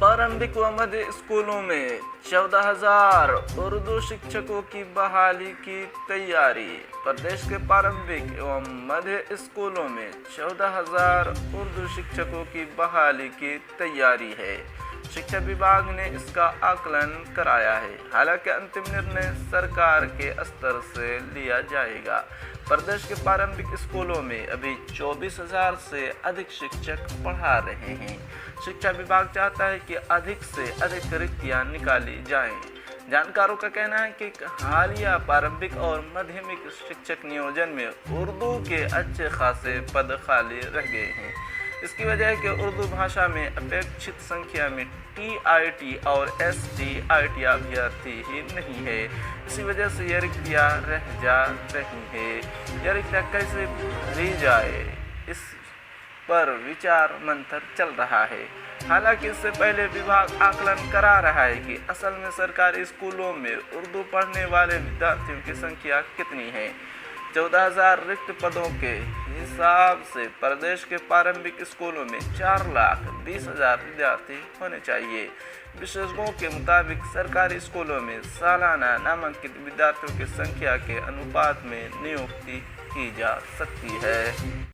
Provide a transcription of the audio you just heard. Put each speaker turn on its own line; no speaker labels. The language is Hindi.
प्रारंभिक व मध्य स्कूलों में 14,000 उर्दू शिक्षकों की बहाली की तैयारी। प्रदेश के प्रारंभिक एवं मध्य स्कूलों में 14,000 उर्दू शिक्षकों की बहाली की तैयारी है। शिक्षा विभाग ने इसका आकलन कराया है। हालांकि अंतिम निर्णय सरकार के स्तर से लिया जाएगा। प्रदेश के प्रारंभिक स्कूलों में अभी 24,000 से अधिक शिक्षक पढ़ा रहे हैं। शिक्षा विभाग चाहता है कि अधिक से अधिक रिक्तियां निकाली जाएं। जानकारों का कहना है कि हालिया प्रारंभिक और माध्यमिक शिक्षक नियोजन में उर्दू के अच्छे खासे पद खाली रह गए हैं। इसकी वजह है कि उर्दू भाषा में अपेक्षित संख्या में TIT और STIT अभ्यर्थी ही नहीं है। इसी वजह से यह रिक्तियाँ रह जा रही है। यह रिक्तियाँ कैसे भरी जाए, इस पर विचार मंथन चल रहा है। हालांकि इससे पहले विभाग आकलन करा रहा है कि असल में सरकारी स्कूलों में उर्दू पढ़ने वाले विद्यार्थियों की संख्या कितनी है। 14,000 रिक्त पदों के हिसाब से प्रदेश के प्रारंभिक स्कूलों में 4,20,000 विद्यार्थी होने चाहिए। विशेषज्ञों के मुताबिक सरकारी स्कूलों में सालाना नामांकित विद्यार्थियों की संख्या के अनुपात में नियुक्ति की जा सकती है।